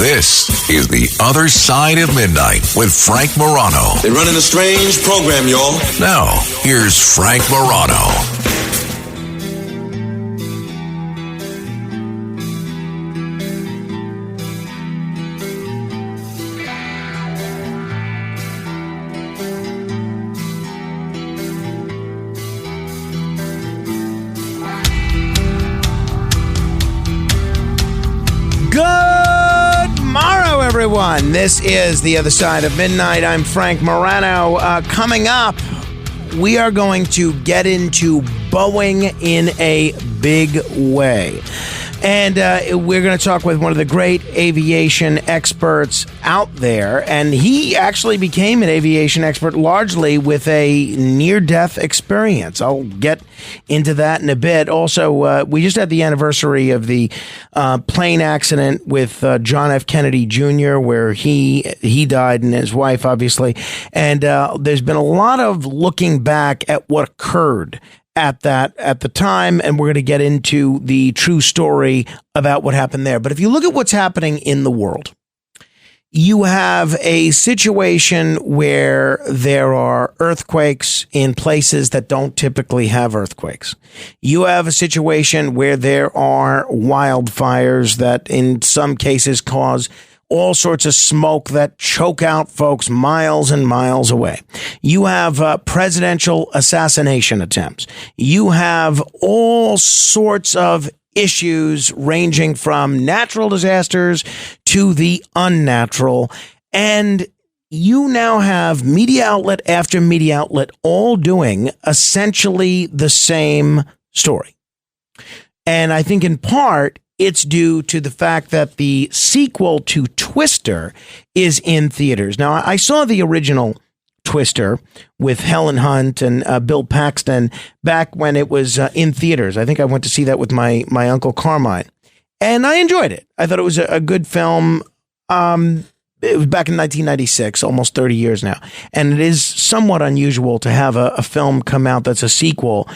This is The Other Side of Midnight with Frank Morano. They're running a strange program, y'all. Now, here's Frank Morano. Everyone, this is The Other Side of Midnight. I'm Frank Morano. Coming up, we are going to get into Boeing in a big way. And we're going to talk with one of the great aviation experts out there. And he actually became an aviation expert largely with a near-death experience. I'll get into that in a bit. Also, we just had the anniversary of the plane accident with John F. Kennedy Jr., where he died, and his wife, obviously. And there's been a lot of looking back at what occurred at the time, and we're going to get into the true story about what happened there. But if you look at what's happening in the world, you have a situation where there are earthquakes in places that don't typically have earthquakes. You have a situation where there are wildfires that in some cases cause all sorts of smoke that choke out folks miles and miles away. You have presidential assassination attempts. You have all sorts of issues ranging from natural disasters to the unnatural. And you now have media outlet after media outlet all doing essentially the same story. And I think in part, it's due to the fact that the sequel to Twister is in theaters. Now, I saw the original Twister with Helen Hunt and Bill Paxton back when it was in theaters. I think I went to see that with my Uncle Carmine, and I enjoyed it. I thought it was a good film. It was back in 1996, almost 30 years now. And it is somewhat unusual to have a film come out that's a sequel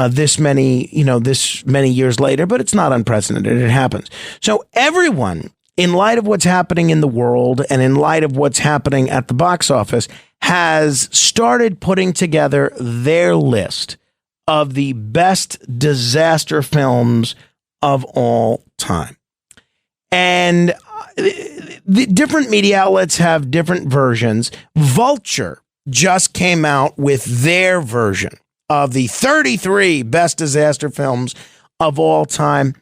this many years later, but it's not unprecedented. It happens. So everyone, in light of what's happening in the world and in light of what's happening at the box office, has started putting together their list of the best disaster films of all time. And the different media outlets have different versions. Vulture just came out with their version of the 33 best disaster films of all time.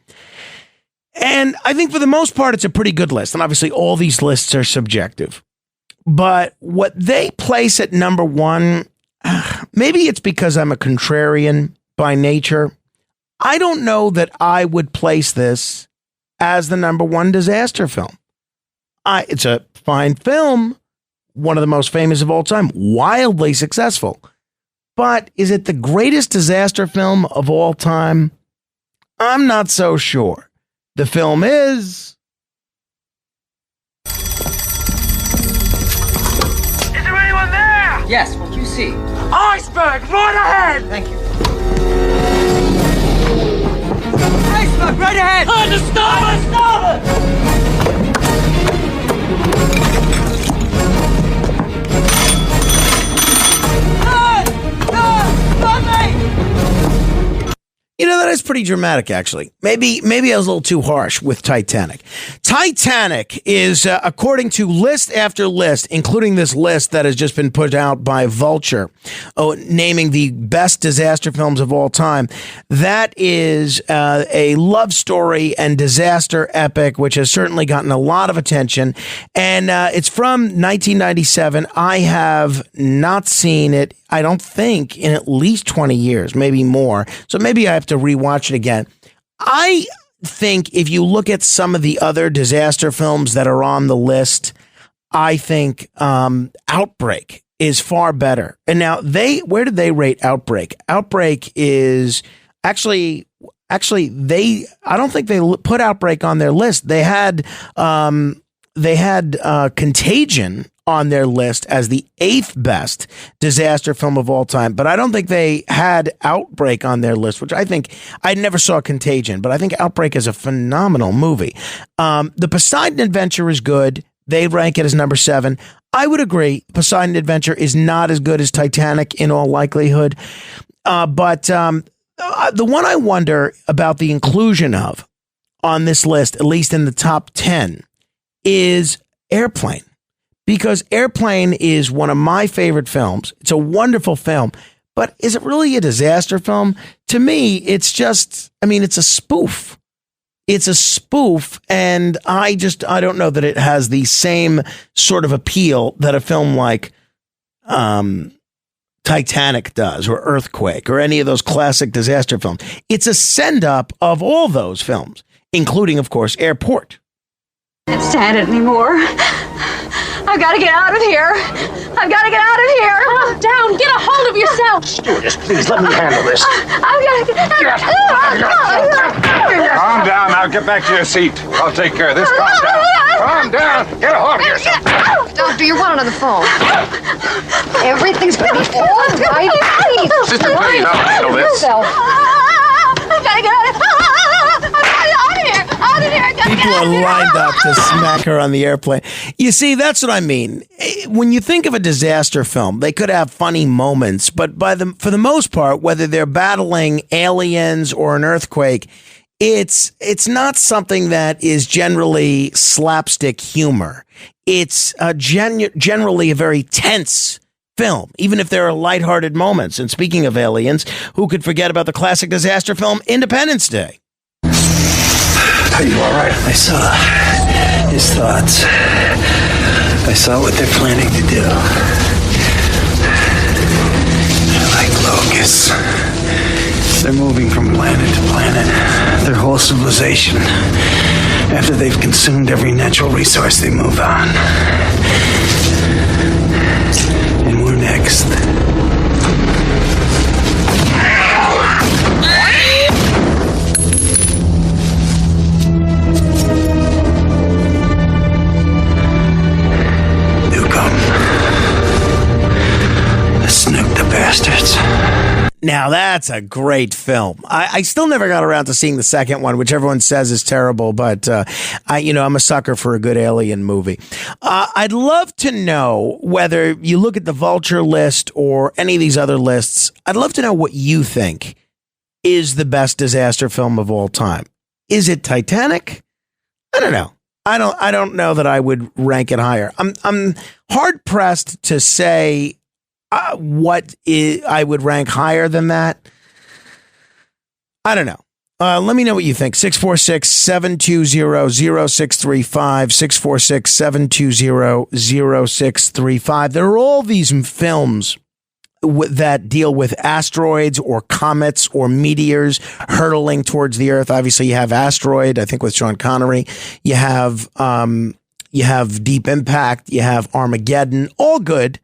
And I think for the most part, it's a pretty good list. And obviously, all these lists are subjective. But what they place at number one, maybe it's because I'm a contrarian by nature. I don't know that I would place this as the number one disaster film. It's a fine film, one of the most famous of all time, wildly successful. But is it the greatest disaster film of all time? I'm not so sure. The film is... Is there anyone there? Yes, what do you see? Iceberg, right ahead! Thank you. Iceberg, right ahead! Stop it! You know, that is pretty dramatic, actually. Maybe I was a little too harsh with Titanic. Titanic is, according to list after list, including this list that has just been put out by Vulture, naming the best disaster films of all time. That is a love story and disaster epic, which has certainly gotten a lot of attention. And it's from 1997. I have not seen it, I don't think, in at least 20 years, maybe more. So maybe I have to rewatch it again. I think if you look at some of the other disaster films that are on the list, I think Outbreak is far better. And now where did they rate Outbreak? Outbreak is actually I don't think they put Outbreak on their list. They had they had Contagion on their list as the 8th best disaster film of all time, but I don't think they had Outbreak on their list, which I never saw Contagion, but I think Outbreak is a phenomenal movie. The Poseidon Adventure is good. They rank it as number 7. I would agree. Poseidon Adventure is not as good as Titanic in all likelihood. But the one I wonder about the inclusion of on this list, at least in the top 10, is Airplane. Because Airplane is one of my favorite films. It's a wonderful film. But is it really a disaster film? To me, it's a spoof. It's a spoof, and I don't know that it has the same sort of appeal that a film like Titanic does, or Earthquake, or any of those classic disaster films. It's a send-up of all those films, including, of course, Airport. I can't stand it anymore. I've got to get out of here. I've got to get out of here. Calm down. Get a hold of yourself. Stewardess, please let me handle this. I've got to get Calm down. Now get back to your seat. I'll take care of this. Calm down. Calm down. Get a hold of yourself. Doctor, you're one on the phone. Everything's going to be all right. Please. Sister, please, I'll handle this. I've got to get out of here. Out of here. People are lined up to smack her on the airplane. You see, that's what I mean. When you think of a disaster film, they could have funny moments, but for the most part, whether they're battling aliens or an earthquake, it's not something that is generally slapstick humor. It's generally a very tense film, even if there are lighthearted moments. And speaking of aliens, who could forget about the classic disaster film Independence Day? Are you all right? I saw his thoughts. I saw what they're planning to do. They're like locusts. They're moving from planet to planet. Their whole civilization. After they've consumed every natural resource, they move on. And we're next. Snoop the bastards. Now that's a great film. I still never got around to seeing the second one, which everyone says is terrible, but I'm a sucker for a good alien movie. I'd love to know whether you look at the Vulture list or any of these other lists. I'd love to know what you think is the best disaster film of all time. Is it Titanic? I don't know. I don't know that I would rank it higher. I'm hard pressed to say I would rank higher than that. I don't know. Let me know what you think. 646-720-0635, 646-720-0635. There are all these films that deal with asteroids or comets or meteors hurtling towards the Earth. Obviously, you have Asteroid, I think with Sean Connery. You have Deep Impact. You have Armageddon. All good.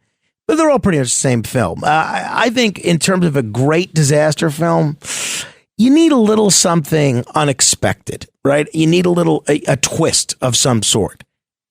But they're all pretty much the same film. I think in terms of a great disaster film, you need a little something unexpected, right? You need a twist of some sort.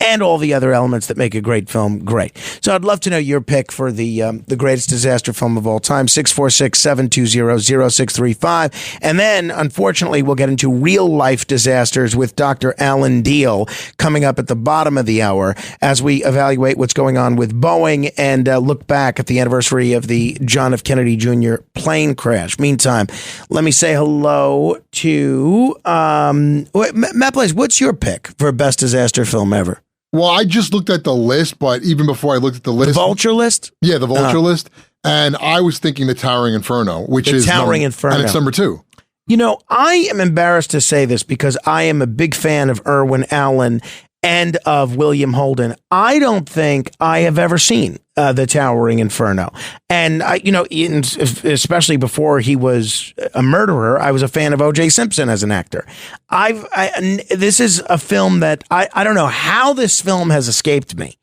And all the other elements that make a great film great. So I'd love to know your pick for the greatest disaster film of all time, 646-720-0635. And then, unfortunately, we'll get into real-life disasters with Dr. Alan Diehl coming up at the bottom of the hour as we evaluate what's going on with Boeing and look back at the anniversary of the John F. Kennedy Jr. plane crash. Meantime, let me say hello to Matt Blaze. What's your pick for best disaster film ever? Well, I just looked at the list, but even before I looked at the list... The Vulture list? Yeah, the Vulture list. And I was thinking The Towering Inferno, which is... Towering Inferno. And it's number 2. You know, I am embarrassed to say this because I am a big fan of Irwin Allen and of William Holden. I don't think I have ever seen The Towering Inferno. And, especially before he was a murderer, I was a fan of O.J. Simpson as an actor. This is a film that I don't know how this film has escaped me,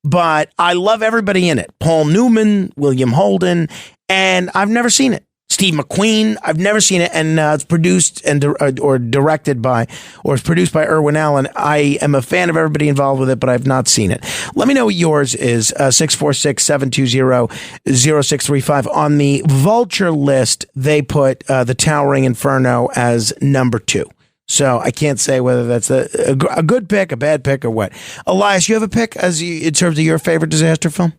but I love everybody in it. Paul Newman, William Holden, and I've never seen it. Steve McQueen. I've never seen it, and it's produced and or directed by, or it's produced by Irwin Allen. I am a fan of everybody involved with it, but I've not seen it. Let me know what yours is. 646-720-0635. On the Vulture list, they put The Towering Inferno as number 2. So I can't say whether that's a good pick, a bad pick, or what. Elias, you have a pick in terms of your favorite disaster film?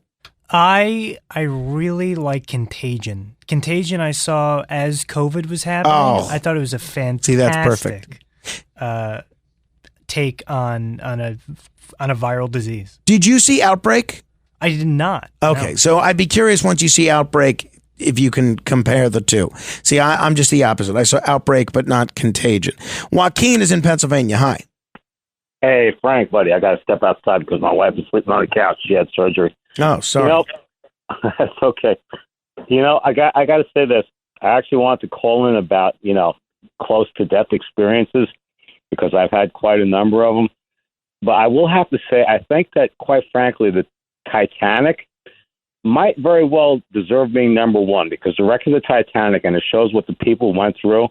I really like Contagion. Contagion I saw as COVID was happening. Oh. I thought it was a fantastic See, that's perfect. Take on a viral disease. Did you see Outbreak? I did not. Okay, no. so I'd be curious once you see Outbreak if you can compare the two. See, I'm just the opposite. I saw Outbreak, but not Contagion. Joaquin is in Pennsylvania. Hi. Hey, Frank, buddy, I got to step outside because my wife is sleeping on the couch. She had surgery. Oh, sorry. That's okay. I got to say this. I actually wanted to call in about, close to death experiences because I've had quite a number of them. But I will have to say, I think that, quite frankly, the Titanic might very well deserve being number 1 because the wreck of the Titanic, and it shows what the people went through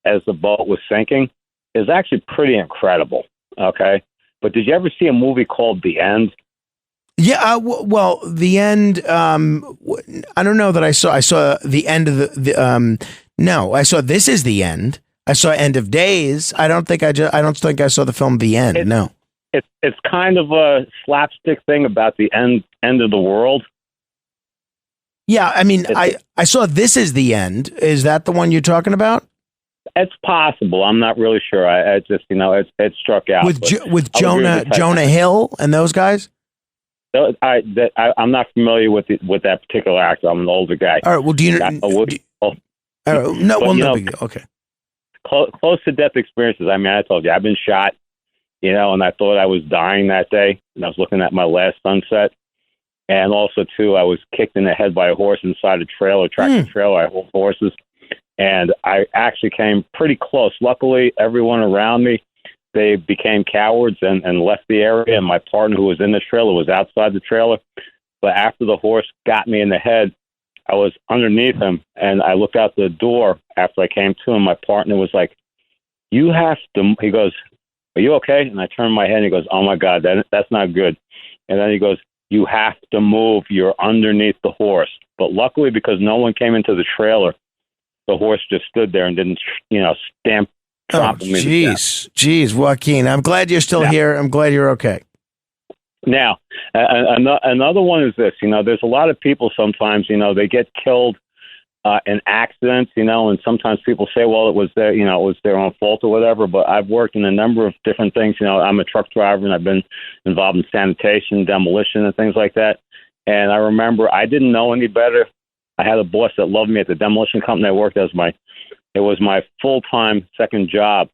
as the boat was sinking, is actually pretty incredible. Okay. But did you ever see a movie called The End? Yeah, well, The End. I don't know that I saw the end of the. No, I saw This Is the End. I saw End of Days. I don't think I saw the film The End. No. It's kind of a slapstick thing about the end of the world. Yeah, I mean, I saw This Is the End. Is that the one you're talking about? It's possible. I'm not really sure. I just it struck out with Jonah Hill and those guys. I'm not familiar with that particular actor. I'm an older guy. All right. Well, do you know? No big deal. Okay. Close to death experiences. I mean, I told you I've been shot, and I thought I was dying that day, and I was looking at my last sunset, and also too, I was kicked in the head by a horse inside a trailer, tractor trailer. I hold horses, and I actually came pretty close. Luckily, everyone around me, they became cowards and left the area, and my partner who was in the trailer was outside the trailer. But after the horse got me in the head, I was underneath him, and I looked out the door after I came to him. My partner was like, "You have to," he goes, "Are you okay?" And I turned my head, and he goes, "Oh, my God, that's not good." And then he goes, "You have to move. You're underneath the horse." But luckily, because no one came into the trailer, the horse just stood there and didn't, stamp. Oh, jeez, Joaquin. I'm glad you're still here. I'm glad you're okay. Now, another one is this. There's a lot of people sometimes, they get killed in accidents, and sometimes people say, well, it was their own fault or whatever. But I've worked in a number of different things. I'm a truck driver, and I've been involved in sanitation, demolition, and things like that. And I remember I didn't know any better. I had a boss that loved me at the demolition company I worked as it was my full-time second job,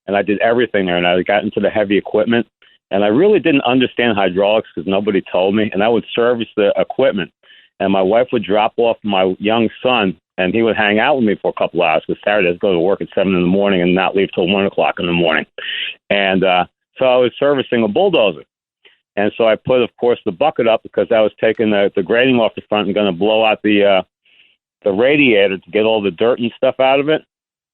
and I did everything there, and I got into the heavy equipment, and I really didn't understand hydraulics because nobody told me, and I would service the equipment, and my wife would drop off my young son, and he would hang out with me for a couple hours because Saturday I'd go to work at 7 in the morning and not leave till 1 o'clock in the morning. And so I was servicing a bulldozer, and so I put, of course, the bucket up because I was taking the grating off the front and going to blow out the radiator to get all the dirt and stuff out of it.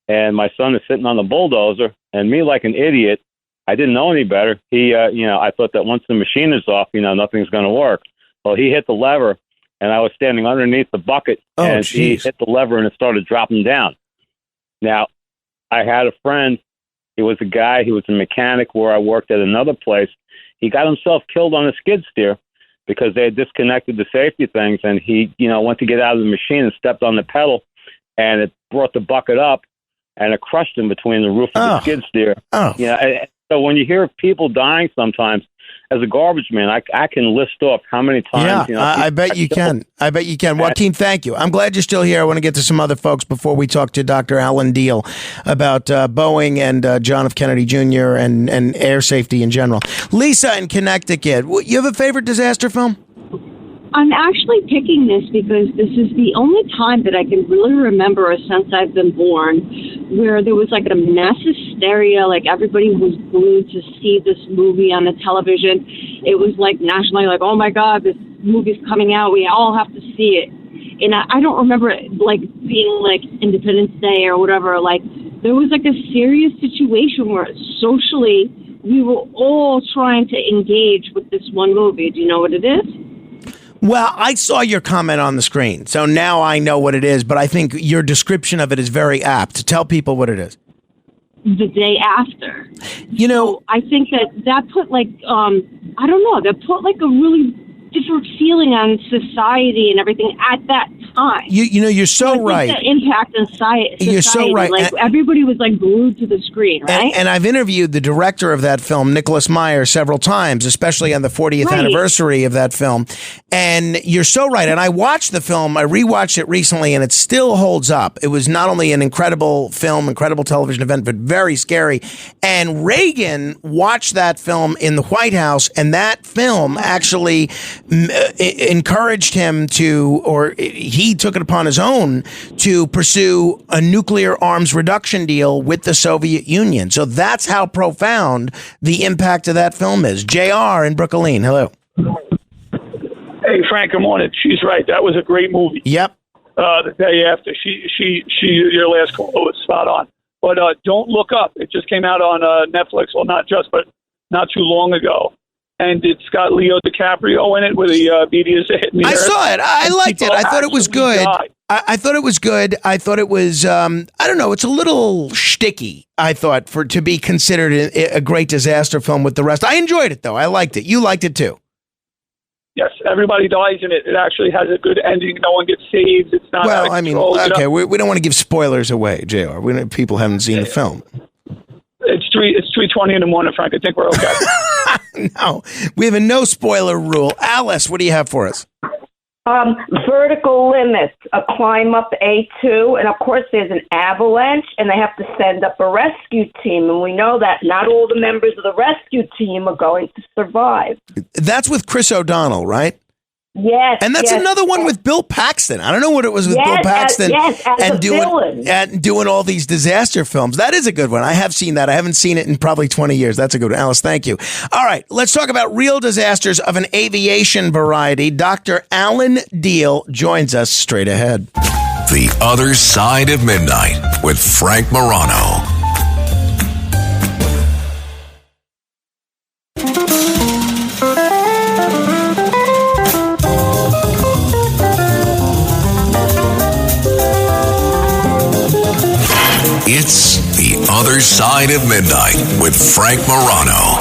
And my son is sitting on the bulldozer, and me, like an idiot, I didn't know any better. He, I thought that once the machine is off, nothing's going to work. Well, he hit the lever, and I was standing underneath the bucket, and he hit the lever, and it started dropping down. Now, I had a friend. He was a guy. He was a mechanic where I worked at another place. He got himself killed on a skid steer because they had disconnected the safety things, and he, went to get out of the machine and stepped on the pedal, and it brought the bucket up, and it crushed him between the roof of the skid steer. So when you hear people dying sometimes, as a garbage man, I can list off how many times. I bet you can. I bet you can. Joaquin, thank you. I'm glad you're still here. I want to get to some other folks before we talk to Dr. Alan Diehl about Boeing and John F. Kennedy Jr. and air safety in general. Lisa in Connecticut, you have a favorite disaster film? I'm actually picking this because this is the only time that I can really remember since I've been born where there was like a mass hysteria, like everybody was glued to see this movie on the television. It was like nationally, like, oh my God, this movie's coming out. We all have to see it. And I don't remember it, like, being, like, Independence Day or whatever. Like, there was, like, a serious situation where socially we were all trying to engage with this one movie. Do you know what it is? Well, I saw your comment on the screen, so now I know what it is, but I think your description of it is very apt. Tell people what it is. The Day After. You know, so I think that put, like, I don't know, that put, like, a really different feeling on society and everything at that time. You know, you're so right. The impact on society. You're so right. Like, everybody was, like, glued to the screen, right? And I've interviewed the director of that film, Nicholas Meyer, several times, especially on the 40th anniversary of that film. And you're so right. And I watched the film. I rewatched it recently, and it still holds up. It was not only an incredible film, incredible television event, but very scary. And Reagan watched that film in the White House, and that film actually encouraged him to, or he took it upon his own to pursue a nuclear arms reduction deal with the Soviet Union. So that's how profound the impact of that film is. JR in Brooklyn, hello. Hey, Frank, good morning. She's right. That was a great movie. Yep. The Day After. Your last call was spot on. But Don't Look Up. It just came out on Netflix. Well, not just, but not too long ago. And it's got Leo DiCaprio in it with the BDS hit me. I saw it. I liked it. I thought it was good. I thought it was good. I thought it was, I don't know, it's a little shticky, I thought, to be considered a great disaster film with the rest. I enjoyed it, though. I liked it. You liked it, too. Yes, everybody dies in it. It actually has a good ending. No one gets saved. It's not. Well, I mean, okay, we don't want to give spoilers away, JR. People haven't seen the film. It's 3:20 in the morning, Frank. I think we're okay. No, we have a no spoiler rule. Alice, what do you have for us? Vertical limits, a climb up A2, and of course there's an avalanche, and they have to send up a rescue team, and we know that not all the members of the rescue team are going to survive. That's with Chris O'Donnell, right? Yes. And that's another one with Bill Paxton. I don't know what it was with Bill Paxton and doing all these disaster films. That is a good one. I have seen that. I haven't seen it in probably 20 years. That's a good one. Alice, thank you. All right, let's talk about real disasters of an aviation variety. Dr. Alan Diehl joins us straight ahead. The Other Side of Midnight with Frank Morano. It's The Other Side of Midnight with Frank Morano.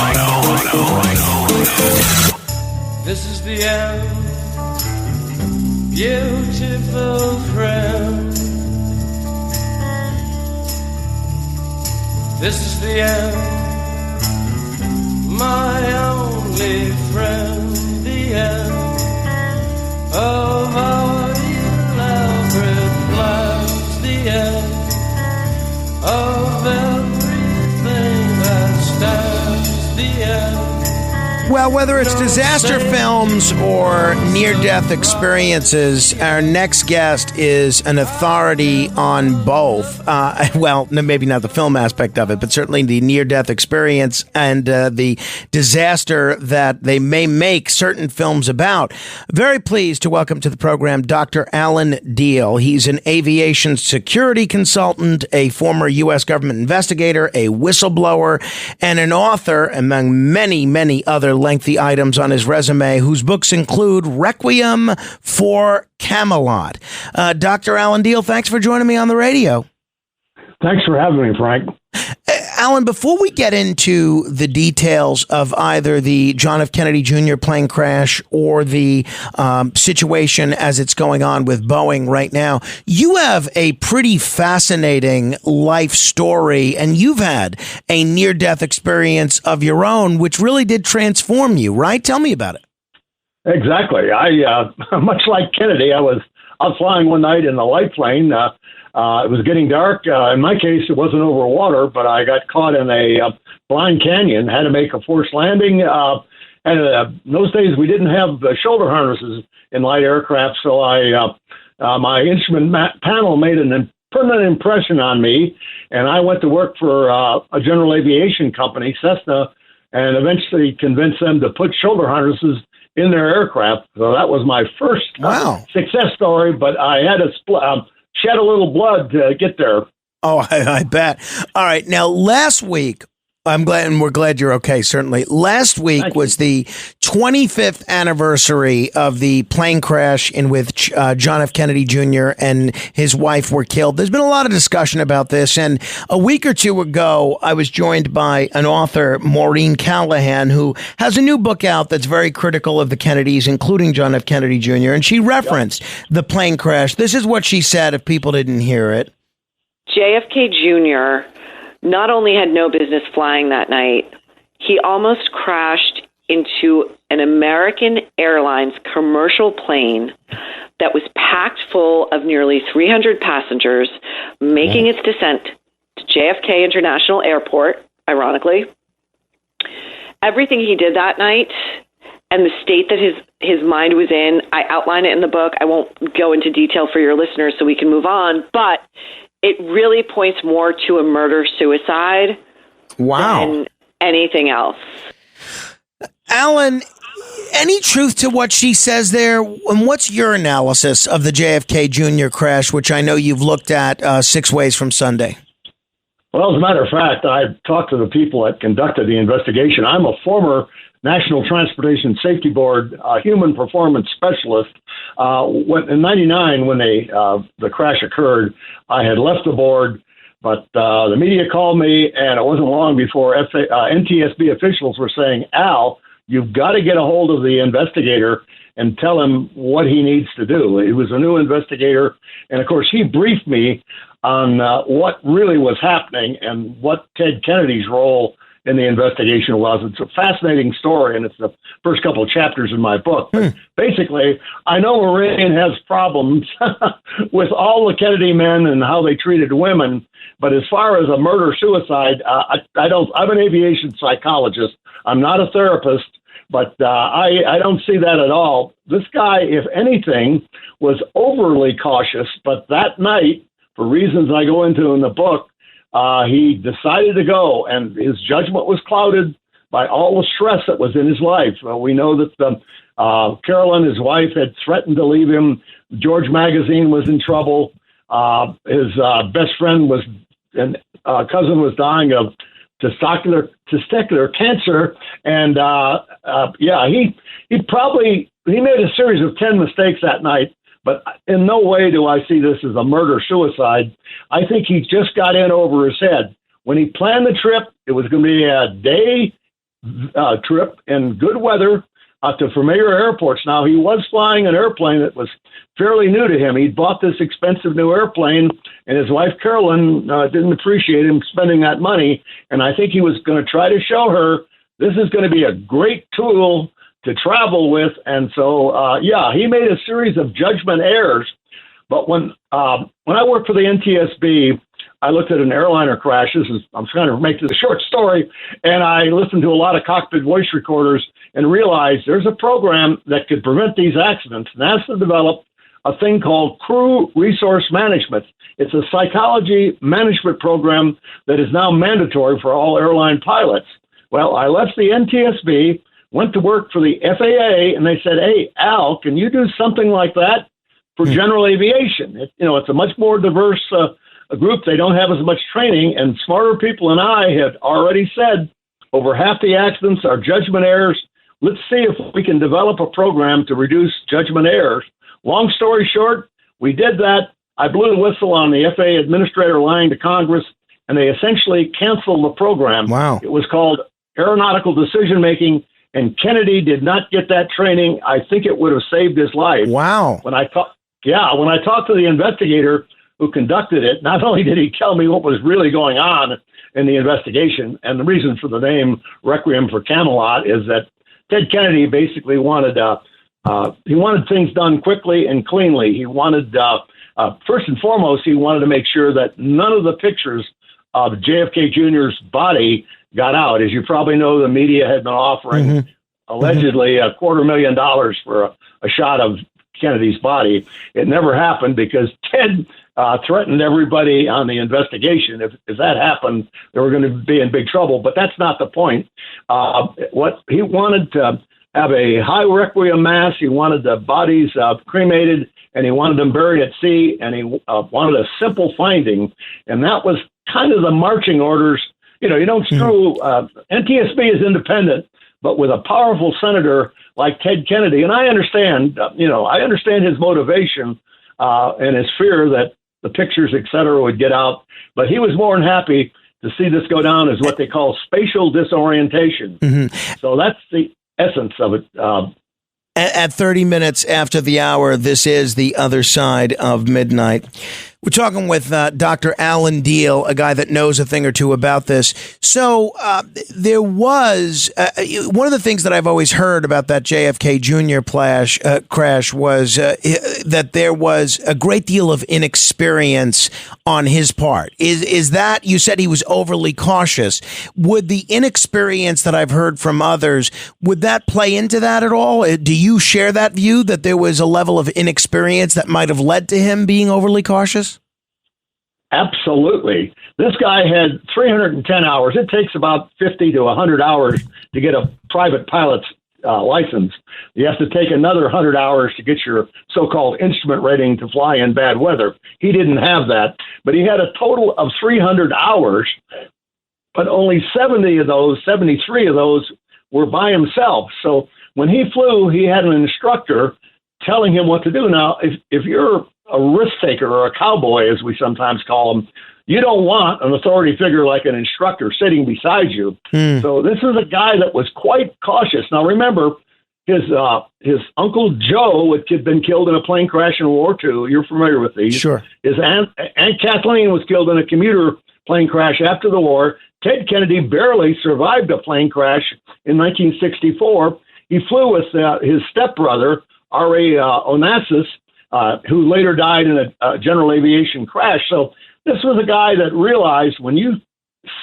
This is the end, beautiful friend. This is the end, my only friend. The end of our elaborate plans. The end of everything that stands. The end. Well, whether it's disaster films or near-death experiences, our next guest is an authority on both. Well, maybe not the film aspect of it, but certainly the near-death experience and the disaster that they may make certain films about. Very pleased to welcome to the program Dr. Alan Diehl. He's an aviation security consultant, a former U.S. government investigator, a whistleblower, and an author, among many, many other lengthy items on his resume, whose books include Requiem for Camelot. Dr. Alan Diehl, thanks for joining me on the radio. Thanks for having me, Frank. Alan, before we get into the details of either the John F. Kennedy Jr. plane crash or the situation as it's going on with Boeing right now, you have a pretty fascinating life story, and you've had a near-death experience of your own, which really did transform you, right? Tell me about it. Exactly. I much like Kennedy, I was flying one night in a light plane. It was getting dark. In my case, it wasn't over water, but I got caught in a blind canyon, had to make a forced landing. And in those days, we didn't have shoulder harnesses in light aircraft, so my instrument panel made an permanent impression on me, and I went to work for a general aviation company, Cessna, and eventually convinced them to put shoulder harnesses in their aircraft. So that was my first success story, but I had to shed a little blood to get there. Oh, I bet. All right. Now, last week, I'm glad, and we're glad you're okay, certainly. Last week was the 25th anniversary of the plane crash in which John F. Kennedy Jr. and his wife were killed. There's been a lot of discussion about this, and a week or two ago, I was joined by an author, Maureen Callahan, who has a new book out that's very critical of the Kennedys, including John F. Kennedy Jr., and she referenced the plane crash. This is what she said, if people didn't hear it. JFK Jr. not only had no business flying that night, he almost crashed into an American Airlines commercial plane that was packed full of nearly 300 passengers making its descent to JFK International Airport, ironically. Everything he did that night and the state that his mind was in, I outline it in the book. I won't go into detail for your listeners so we can move on, but it really points more to a murder-suicide than anything else. Alan, any truth to what she says there? And what's your analysis of the JFK Jr. crash, which I know you've looked at 6 ways from Sunday? Well, as a matter of fact, I've talked to the people that conducted the investigation. I'm a former National Transportation Safety Board human performance specialist. In '99, when the crash occurred, I had left the board, but the media called me, and it wasn't long before NTSB officials were saying, Al, you've got to get a hold of the investigator and tell him what he needs to do. He was a new investigator, and of course, he briefed me on what really was happening and what Ted Kennedy's role in the investigation was. It's a fascinating story, and it's the first couple of chapters in my book. But basically, I know Maureen has problems with all the Kennedy men and how they treated women, but as far as a murder-suicide, I don't. I'm an aviation psychologist. I'm not a therapist, but I don't see that at all. This guy, if anything, was overly cautious, but that night, for reasons I go into in the book, he decided to go, and his judgment was clouded by all the stress that was in his life. We know that Carolyn, his wife, had threatened to leave him. George Magazine was in trouble. His best friend and cousin was dying of testicular cancer, and he made a series of 10 mistakes that night. But in no way do I see this as a murder-suicide. I think he just got in over his head. When he planned the trip, it was going to be a day trip in good weather to familiar airports. Now, he was flying an airplane that was fairly new to him. He'd bought this expensive new airplane, and his wife, Carolyn, didn't appreciate him spending that money. And I think he was going to try to show her this is going to be a great tool to travel with. And so, he made a series of judgment errors. But when I worked for the NTSB, I looked at an airliner crash. I'm trying to make this a short story. And I listened to a lot of cockpit voice recorders and realized there's a program that could prevent these accidents. NASA developed a thing called crew resource management. It's a psychology management program that is now mandatory for all airline pilots. Well, I left the NTSB, went to work for the FAA, and they said, hey, Al, can you do something like that for general aviation? It's a much more diverse group. They don't have as much training, and smarter people than I had already said over half the accidents are judgment errors. Let's see if we can develop a program to reduce judgment errors. Long story short, we did that. I blew the whistle on the FAA administrator lying to Congress, and they essentially canceled the program. Wow. It was called Aeronautical Decision Making, and Kennedy did not get that training. I think it would have saved his life. Wow. When I talked to the investigator who conducted it, not only did he tell me what was really going on in the investigation, and the reason for the name Requiem for Camelot is that Ted Kennedy basically wanted things done quickly and cleanly. He wanted, first and foremost, he wanted to make sure that none of the pictures of JFK Jr.'s body got out. As you probably know, the media had been offering allegedly $250,000 for a shot of Kennedy's body. It never happened because Ted threatened everybody on the investigation. If that happened, they were going to be in big trouble. But that's not the point. What he wanted have a high requiem mass. He wanted the bodies cremated, and he wanted them buried at sea, and he wanted a simple finding, and that was kind of the marching orders. You know, you don't screw, NTSB is independent, but with a powerful senator like Ted Kennedy, and I understand, I understand his motivation and his fear that the pictures, et cetera, would get out, but he was more than happy to see this go down as what they call spatial disorientation. So that's the essence of it. At 30 minutes after the hour, this is The Other Side of Midnight. We're talking with Dr. Alan Diehl, a guy that knows a thing or two about this. So there was one of the things that I've always heard about that JFK Jr. crash was that there was a great deal of inexperience on his part. Is that, you said he was overly cautious. Would the inexperience that I've heard from others, would that play into that at all? Do you share that view that there was a level of inexperience that might have led to him being overly cautious? Absolutely. This guy had 310 hours. It takes about 50 to 100 hours to get a private pilot's license. You have to take another 100 hours to get your so-called instrument rating to fly in bad weather. He didn't have that, but he had a total of 300 hours, but only 73 of those were by himself. So when he flew, he had an instructor telling him what to do. Now, if you're a risk taker or a cowboy, as we sometimes call them, you don't want an authority figure like an instructor sitting beside you. So this is a guy that was quite cautious. Now, remember, his Uncle Joe had been killed in a plane crash in World War II. You're familiar with these. Sure. His Aunt Kathleen was killed in a commuter plane crash after the war. Ted Kennedy barely survived a plane crash in 1964. He flew with his stepbrother, R.A. Onassis, who later died in a general aviation crash. So this was a guy that realized when you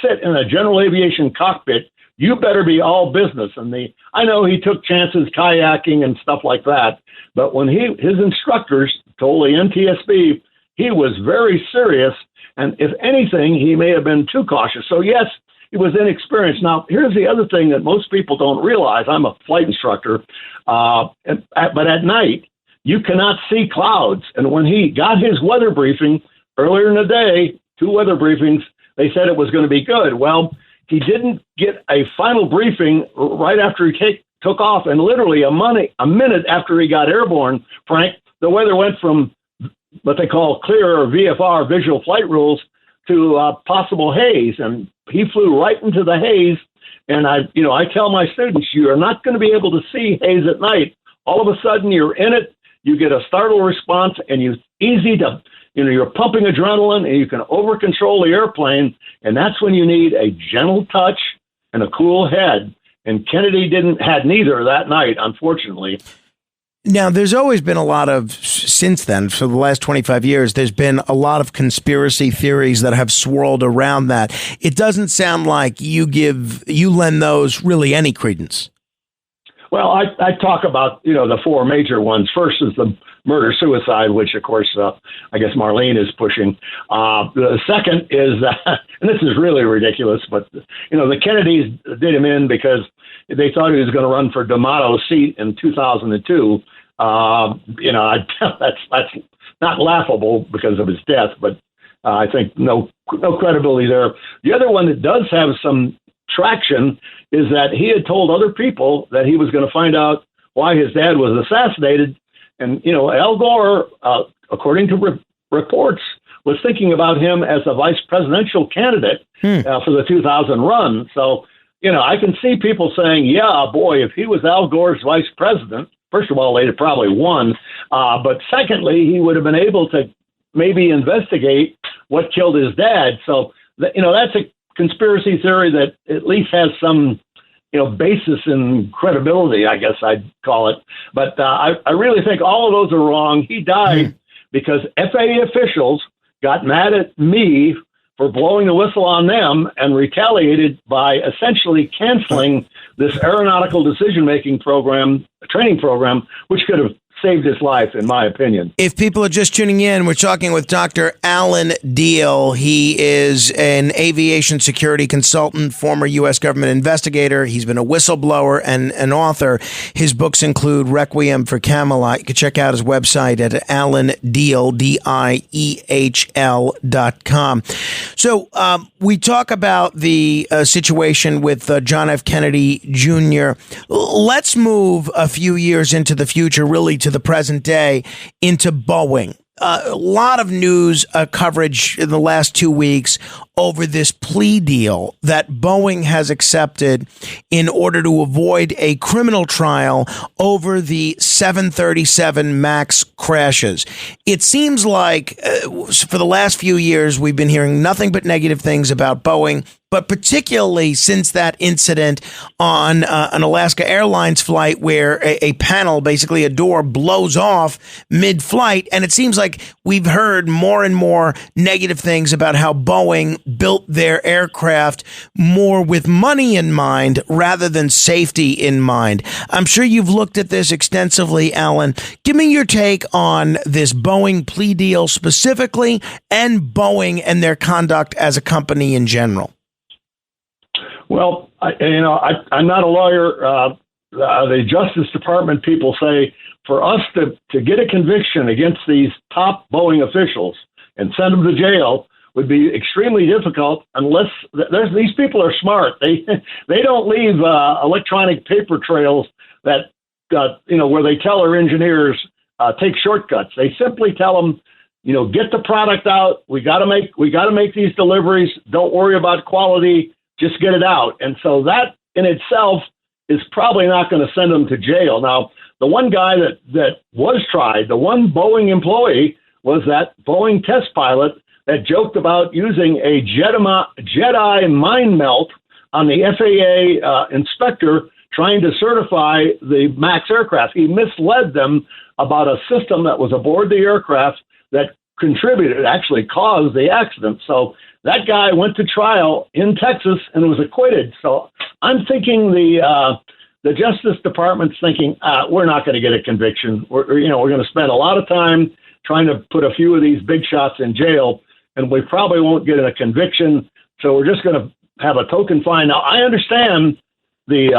sit in a general aviation cockpit, you better be all business. And I know he took chances kayaking and stuff like that, but when his instructors told the NTSB, he was very serious. And if anything, he may have been too cautious. So yes, he was inexperienced. Now, here's the other thing that most people don't realize. I'm a flight instructor, but at night, you cannot see clouds. And when he got his weather briefing earlier in the day, 2 weather briefings, they said it was going to be good. Well, he didn't get a final briefing right after he took off. And literally a minute after he got airborne, Frank, the weather went from what they call clear or VFR, visual flight rules, to possible haze. And he flew right into the haze. And I tell my students, you are not going to be able to see haze at night. All of a sudden, you're in it. You get a startle response, and you're pumping adrenaline, and you can over-control the airplane, and that's when you need a gentle touch and a cool head. And Kennedy had neither that night, unfortunately. Now, there's always been a lot of, since then, for the last 25 years, there's been a lot of conspiracy theories that have swirled around that. It doesn't sound like you lend those really any credence. Well, I talk about, the 4 major ones. First is the murder-suicide, which, of course, I guess Marlene is pushing. The second is, and this is really ridiculous, but, the Kennedys did him in because they thought he was going to run for D'Amato's seat in 2002. That's not laughable because of his death, but I think no credibility there. The other one that does have some traction is that he had told other people that he was going to find out why his dad was assassinated. And, Al Gore, according to reports, was thinking about him as a vice presidential candidate for the 2000 run. So, I can see people saying, yeah, boy, if he was Al Gore's vice president, first of all, they'd have probably won. But secondly, he would have been able to maybe investigate what killed his dad. So, that's a conspiracy theory that at least has some, basis in credibility, I guess I'd call it. But I really think all of those are wrong. He died because FAA officials got mad at me for blowing the whistle on them and retaliated by essentially canceling this aeronautical decision-making program, training program, which could have saved his life, in my opinion. If people are just tuning in, we're talking with Dr. Alan Diehl. He is an aviation security consultant, former U.S. government investigator. He's been a whistleblower and an author. His books include Requiem for Camelot. You can check out his website at alandiehl, DIEHL.com. So we talk about the situation with John F. Kennedy Jr. Let's move a few years into the future, really to the present day, into Boeing. A lot of news coverage in the last 2 weeks over this plea deal that Boeing has accepted in order to avoid a criminal trial over the 737 MAX crashes. It seems like for the last few years, we've been hearing nothing but negative things about Boeing, but particularly since that incident on an Alaska Airlines flight where a panel, basically a door, blows off mid-flight. And it seems like we've heard more and more negative things about how Boeing built their aircraft more with money in mind rather than safety in mind. I'm sure you've looked at this extensively, Alan. Give me your take on this Boeing plea deal specifically and Boeing and their conduct as a company in general. Well, I'm not a lawyer. The Justice Department people say for us to get a conviction against these top Boeing officials and send them to jail would be extremely difficult unless these people are smart. They don't leave electronic paper trails that where they tell their engineers take shortcuts. They simply tell them, get the product out. We got to make these deliveries. Don't worry about quality. Just get it out. And so that in itself is probably not going to send them to jail. Now, the one guy that was tried, the one Boeing employee, was that Boeing test pilot that joked about using a Jedi mind melt on the FAA inspector trying to certify the MAX aircraft. He misled them about a system that was aboard the aircraft that actually caused the accident. So that guy went to trial in Texas and was acquitted. So I'm thinking the Justice Department's thinking we're not going to get a conviction. We're going to spend a lot of time trying to put a few of these big shots in jail, and we probably won't get a conviction. So we're just going to have a token fine. Now I understand the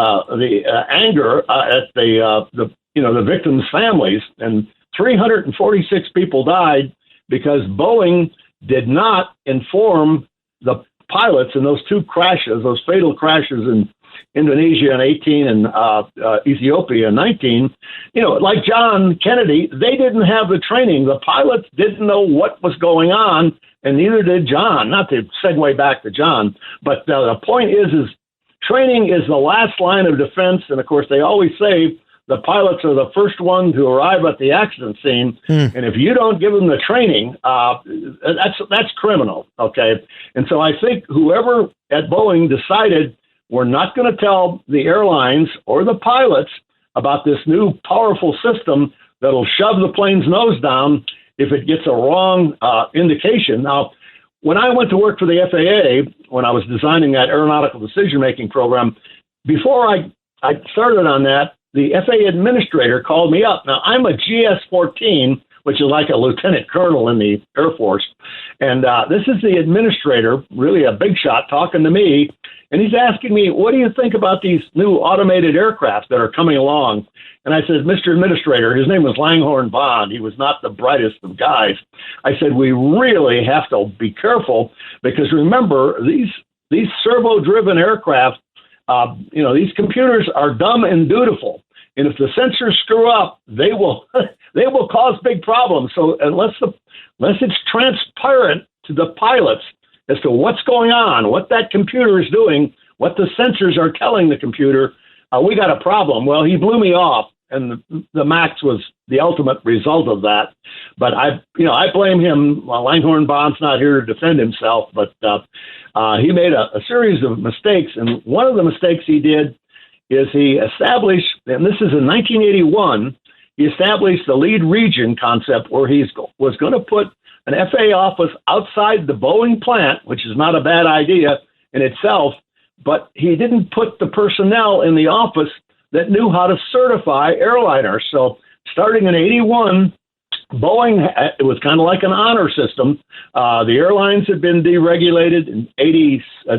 anger at the victims' families, and 346 people died because Boeing did not inform the pilots in those two crashes, those fatal crashes in Indonesia in 18 and Ethiopia in 19. Like John Kennedy, they didn't have the training. The pilots didn't know what was going on, and neither did John. Not to segue back to John, but the point is training is the last line of defense, and of course they always say the pilots are the first ones to arrive at the accident scene, and if you don't give them the training, that's criminal, okay? And so I think whoever at Boeing decided we're not going to tell the airlines or the pilots about this new powerful system that'll shove the plane's nose down if it gets a wrong indication. Now, when I went to work for the FAA, when I was designing that aeronautical decision-making program, before I started on that, the FAA administrator called me up. Now, I'm a GS-14, which is like a lieutenant colonel in the Air Force. And this is the administrator, really a big shot, talking to me. And he's asking me, what do you think about these new automated aircraft that are coming along? And I said, Mr. Administrator, his name was Langhorne Bond. He was not the brightest of guys. I said, we really have to be careful because remember, these servo-driven aircraft, these computers are dumb and dutiful. And if the sensors screw up, they will cause big problems. So unless it's transparent to the pilots as to what's going on, what that computer is doing, what the sensors are telling the computer, we got a problem. Well, he blew me off, and the MAX was the ultimate result of that. But I blame him. Well, Langhorne Bond's not here to defend himself, but he made a series of mistakes, and one of the mistakes he did is he established, and this is in 1981, he established the lead region concept where he was going to put an FAA office outside the Boeing plant, which is not a bad idea in itself, but he didn't put the personnel in the office that knew how to certify airliners. So starting in 81, Boeing, it was kind of like an honor system. The airlines had been deregulated in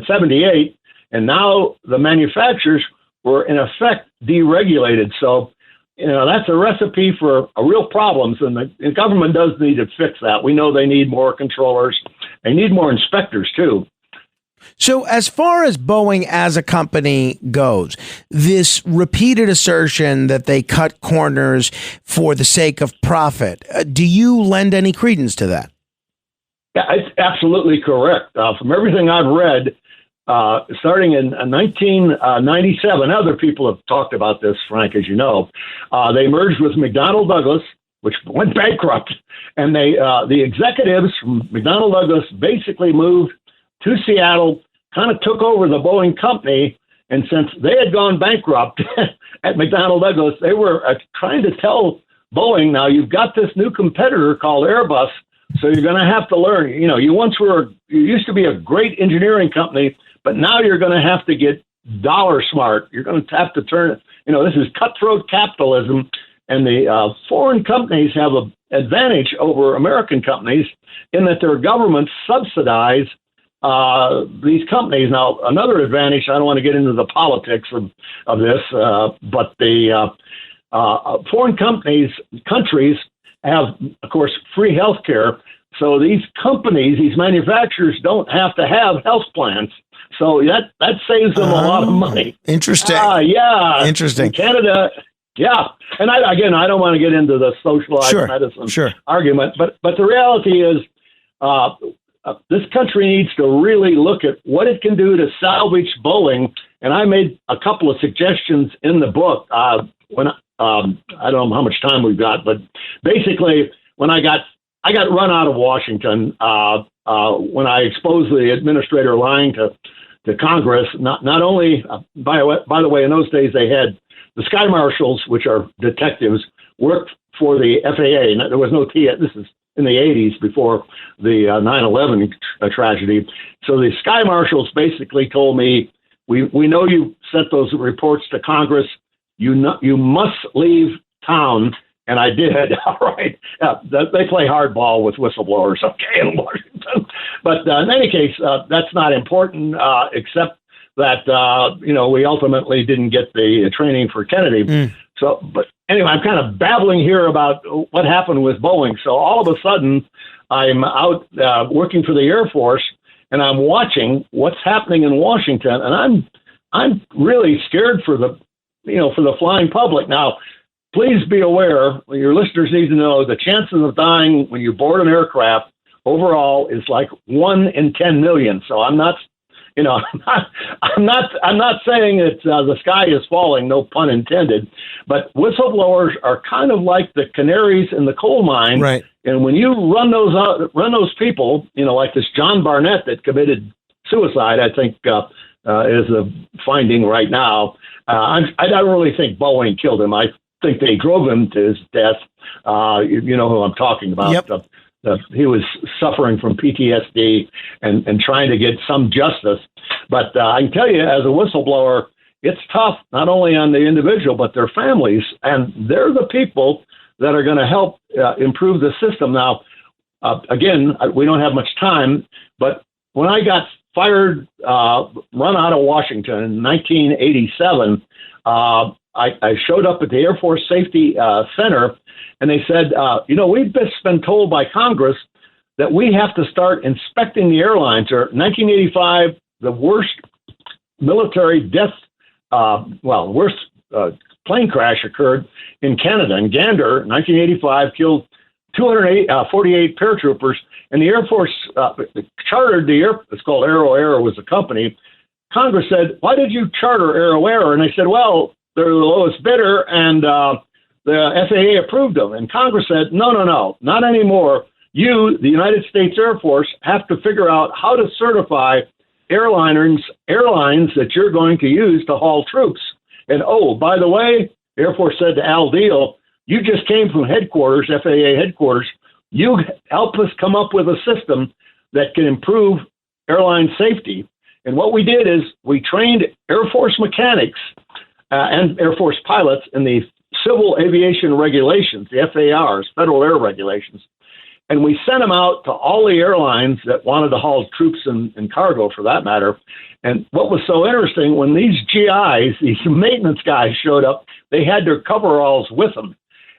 78, and now the manufacturers were in effect deregulated. So, that's a recipe for real problems, and the government does need to fix that. We know they need more controllers. They need more inspectors, too. So as far as Boeing as a company goes, this repeated assertion that they cut corners for the sake of profit, do you lend any credence to that? Yeah, it's absolutely correct. From everything I've read, starting in 1997, other people have talked about this, Frank, as you know. They merged with McDonnell Douglas, which went bankrupt, and the executives from McDonnell Douglas basically moved to Seattle, kind of took over the Boeing company, and since they had gone bankrupt at McDonnell Douglas, they were trying to tell Boeing, now you've got this new competitor called Airbus, so you're going to have to learn. You used to be a great engineering company, but now you're going to have to get dollar smart. You're going to have to turn, this is cutthroat capitalism, and the foreign companies have an advantage over American companies in that their governments subsidize these companies. Now, another advantage, I don't want to get into the politics of this, but the foreign countries have, of course, free health care. So these companies, these manufacturers don't have to have health plans. So that saves them a lot of money. Interesting. Yeah. Interesting. In Canada, yeah. And I don't want to get into the socialized medicine argument, but the reality is, this country needs to really look at what it can do to salvage Boeing. And I made a couple of suggestions in the book. I don't know how much time we've got, but basically, when I got run out of Washington when I exposed the administrator lying to Congress. Not only, by the way, in those days they had the sky marshals, which are detectives, worked for the FAA. There was no TS. This is in the 80s, before the 9/11 tragedy. So the sky marshals basically told me, we know you sent those reports to Congress. You must leave town. And I did. All right. They play hardball with whistleblowers, okay, in Washington. But in any case, that's not important, except that, we ultimately didn't get the training for Kennedy. So, but anyway, I'm kind of babbling here about what happened with Boeing. So all of a sudden, I'm out working for the Air Force, and I'm watching what's happening in Washington, and I'm really scared for the flying public. Now, please be aware, your listeners need to know the chances of dying when you board an aircraft overall is like 1 in 10 million. So I'm not saying that the sky is falling, no pun intended, but whistleblowers are kind of like the canaries in the coal mine. Right. And when you run those people, like this John Barnett that committed suicide, I think is a finding right now. I don't really think Boeing killed him. I think they drove him to his death. You know who I'm talking about. Yep. He was suffering from PTSD and trying to get some justice. But I can tell you, as a whistleblower, it's tough, not only on the individual, but their families. And they're the people that are going to help improve the system. Now, again, we don't have much time, but when I got fired, run out of Washington in 1987, I showed up at the Air Force Safety Center, and they said, we've just been told by Congress that we have to start inspecting the airlines. Or 1985, the worst military death, worst plane crash occurred in Canada. In Gander, 1985, killed 248 paratroopers, and the Air Force chartered it's called Aero Air was the company. Congress said, why did you charter Aero Air? And they said, well, they're the lowest bidder, and the FAA approved them. And Congress said, no, not anymore. You, the United States Air Force, have to figure out how to certify airlines that you're going to use to haul troops. And, by the way, Air Force said to Al Diehl, you just came from headquarters, FAA headquarters. You help us come up with a system that can improve airline safety. And what we did is we trained Air Force mechanics and Air Force pilots in the civil aviation regulations, the FARs, Federal Air Regulations. And we sent them out to all the airlines that wanted to haul troops and cargo, for that matter. And what was so interesting, when these GIs, these maintenance guys showed up, they had their coveralls with them.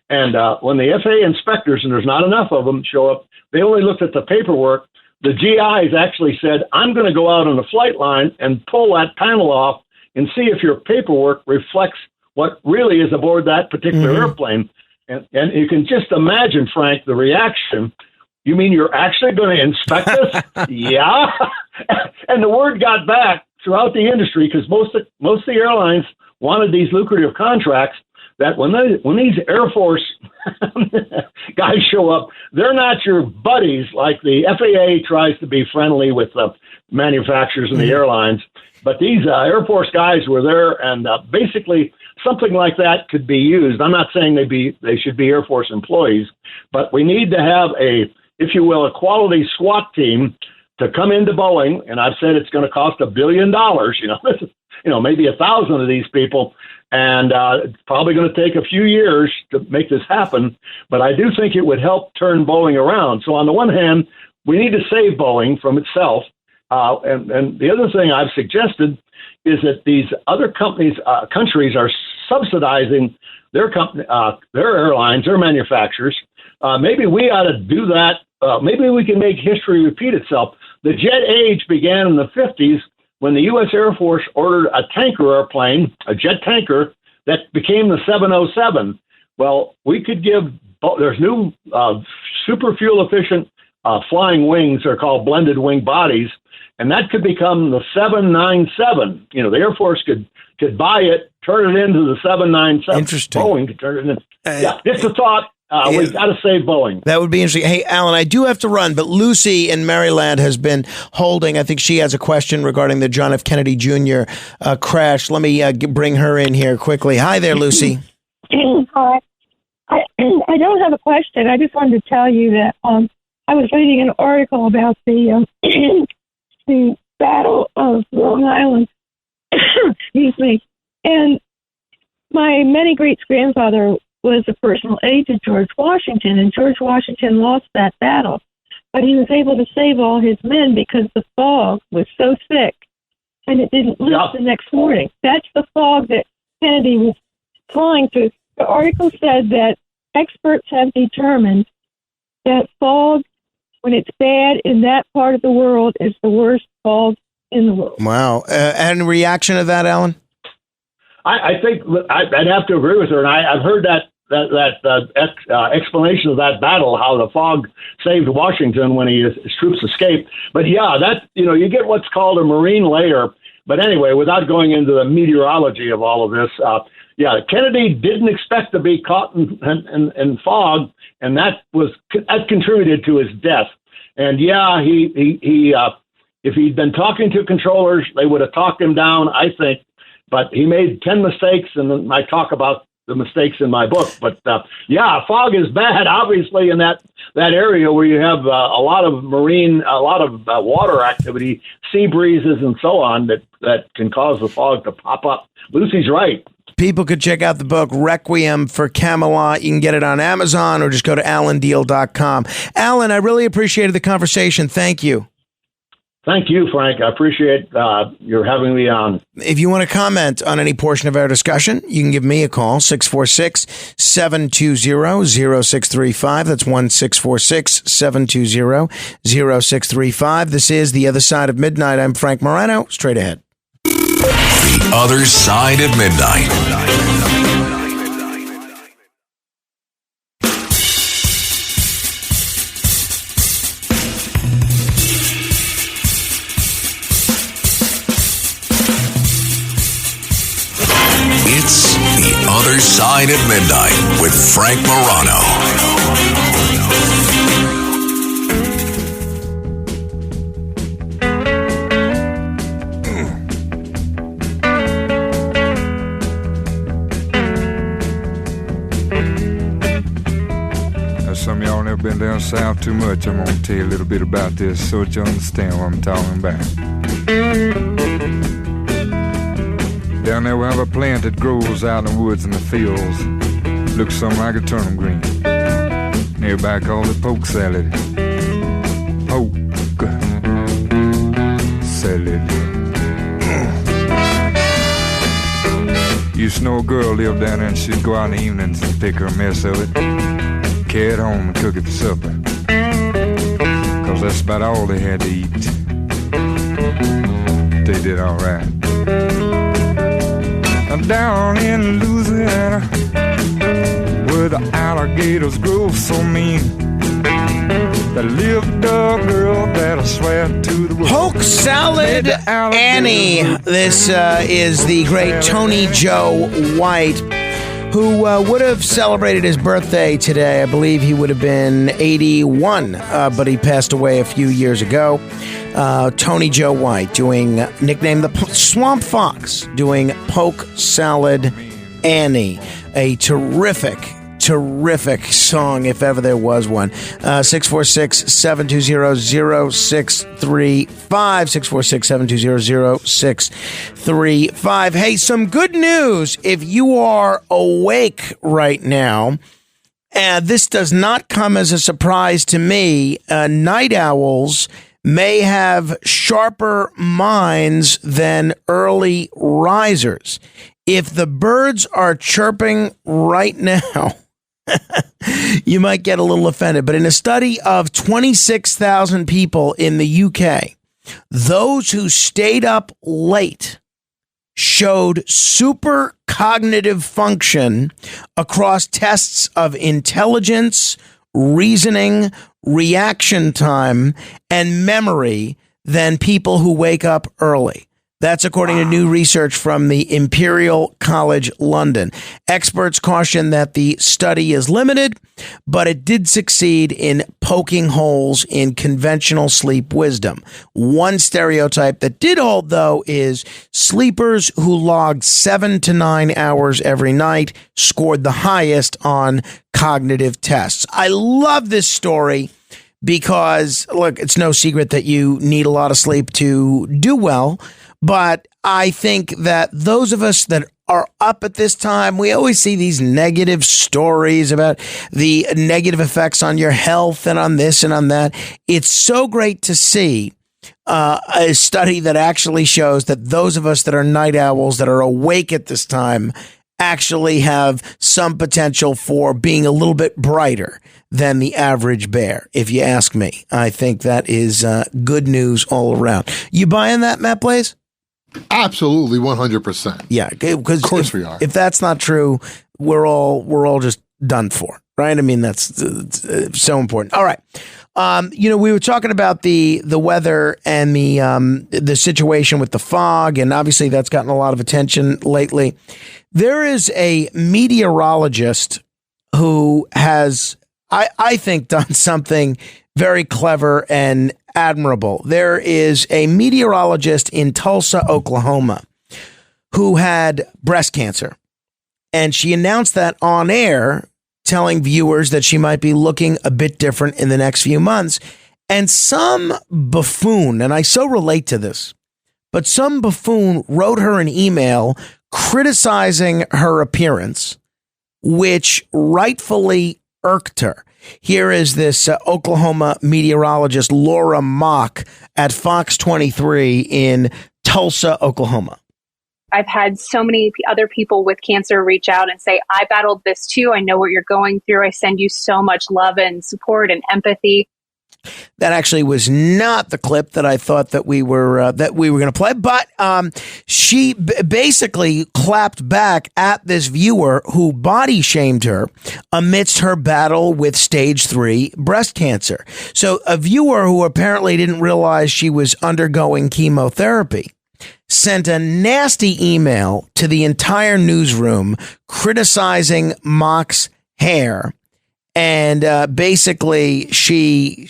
And when the FAA inspectors, and there's not enough of them, show up, they only looked at the paperwork. The GIs actually said, I'm going to go out on the flight line and pull that panel off and see if your paperwork reflects what really is aboard that particular airplane. And you can just imagine, Frank, the reaction. You mean you're actually going to inspect this? Yeah. And the word got back throughout the industry, because most of the airlines wanted these lucrative contracts, that when these Air Force guys show up, they're not your buddies. Like the FAA tries to be friendly with the manufacturers and the airlines, but these Air Force guys were there, and basically something like that could be used. I'm not saying they should be Air Force employees, but we need to have if you will, a quality SWAT team to come into Boeing. And I've said it's going to cost $1 billion. This is, maybe 1,000 of these people. And it's probably going to take a few years to make this happen. But I do think it would help turn Boeing around. So on the one hand, we need to save Boeing from itself. And the other thing I've suggested is that these other countries are subsidizing their airlines, their manufacturers. Maybe we ought to do that. Maybe we can make history repeat itself. The jet age began in the 50s when the U.S. Air Force ordered a tanker airplane, a jet tanker, that became the 707. Well, we could there's new super fuel efficient flying wings. They're called blended wing bodies. And that could become the 797. The Air Force could buy it, turn it into the 797. Interesting. Boeing could turn it into. Yeah, it's a thought. We've got to save Boeing. That would be interesting. Hey, Alan, I do have to run, but Lucy in Maryland has been holding. I think she has a question regarding the John F. Kennedy Jr. Crash. Let me bring her in here quickly. Hi there, Lucy. Hi. I don't have a question. I just wanted to tell you that I was reading an article about the the Battle of Long Island. Excuse me. And my many great-grandfather was a personal aide to George Washington, and George Washington lost that battle. But he was able to save all his men because the fog was so thick, and it didn't lift the next morning. That's the fog that Kennedy was flying through. The article said that experts have determined that fog, when it's bad in that part of the world, is the worst fog in the world. Wow. And reaction to that, Alan? I think I'd have to agree with her, and I've heard that explanation of that battle, how the fog saved Washington when his troops escaped. But yeah, you get what's called a marine layer. But anyway, without going into the meteorology of all of this, Kennedy didn't expect to be caught in fog, and that contributed to his death. And he if he'd been talking to controllers, they would have talked him down, I think. But he made 10 mistakes, and I talk about the mistakes in my book. But fog is bad, obviously, in that area where you have a lot of water activity, sea breezes, and so on that can cause the fog to pop up. Lucy's right. People could check out the book Requiem for Camelot. You can get it on Amazon or just go to alandiehl.com. Alan, I really appreciated the conversation. Thank you. Thank you, Frank. I appreciate your having me on. If you want to comment on any portion of our discussion, you can give me a call, 646-720-0635. That's 1-646-720-0635. This is The Other Side of Midnight. I'm Frank Morano. Straight ahead. The Other Side of Midnight. It's The Other Side of Midnight with Frank Morano. Some of y'all never been down south too much. I'm going to tell you a little bit about this so that you understand what I'm talking about. Down there we have a plant that grows out in the woods and the fields. Looks something like a turnip green. Everybody called it poke salad. Poke salad. Used to know a girl lived down there and she'd go out in the evenings and pick her a mess of it, carry it home and cook it for supper. Cause that's about all they had to eat. They did all right. Down in Louisiana, where the alligators grow so mean, there lived a girl that I swear to the world. Poke Salad Annie. This is the great Tony Joe White, who would have celebrated his birthday today. I believe he would have been 81, but he passed away a few years ago. Tony Joe White, nicknamed the Swamp Fox, doing Poke Salad Annie. A terrific song, if ever there was one. 646-720-0635. 646-720-0635. Hey, some good news if you are awake right now. And this does not come as a surprise to me. Night owls may have sharper minds than early risers. If the birds are chirping right now, you might get a little offended. But in a study of 26,000 people in the UK, those who stayed up late showed super cognitive function across tests of intelligence, reasoning, reaction time, and memory than people who wake up early. That's according to new research from the Imperial College London. Experts caution that the study is limited, but it did succeed in poking holes in conventional sleep wisdom. One stereotype that did hold, though, is sleepers who logged 7 to 9 hours every night scored the highest on cognitive tests. I love this story because, look, it's no secret that you need a lot of sleep to do well. But I think that those of us that are up at this time, we always see these negative stories about the negative effects on your health and on this and on that. It's so great to see a study that actually shows that those of us that are night owls, that are awake at this time, actually have some potential for being a little bit brighter than the average bear, if you ask me. I think that is good news all around. You buying that, Matt Blaze? Absolutely, 100%. Yeah, because of course we are. If that's not true, we're all just done for, right? I mean, that's so important. All right, we were talking about the weather and the situation with the fog, and obviously that's gotten a lot of attention lately. There is a meteorologist who has, I think, done something very clever and admirable. There is a meteorologist in Tulsa, Oklahoma, who had breast cancer. And she announced that on air, telling viewers that she might be looking a bit different in the next few months. And some buffoon, and I so relate to this, but some buffoon wrote her an email criticizing her appearance, which rightfully irked her. Here is this Oklahoma meteorologist, Laura Mock, at Fox 23 in Tulsa, Oklahoma. I've had so many other people with cancer reach out and say, I battled this too. I know what you're going through. I send you so much love and support and empathy. That actually was not the clip that I thought that we were going to play, but she basically clapped back at this viewer who body shamed her amidst her battle with stage 3 breast cancer. So a viewer who apparently didn't realize she was undergoing chemotherapy sent a nasty email to the entire newsroom criticizing Mock's hair. And basically, she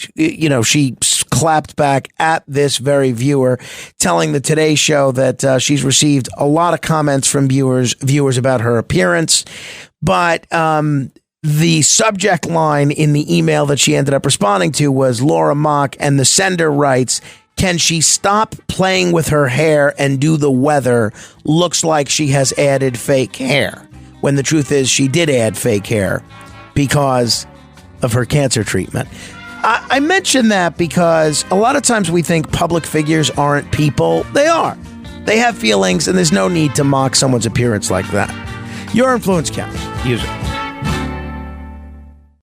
clapped back at this very viewer, telling the Today Show that she's received a lot of comments from viewers about her appearance. But the subject line in the email that she ended up responding to was Laura Mock, and the sender writes, "Can she stop playing with her hair and do the weather? Looks like she has added fake hair." when the truth is she did add fake hair because of her cancer treatment. I mention that because a lot of times we think public figures aren't people. They are. They have feelings, and there's no need to mock someone's appearance like that. Your influence counts. Use it.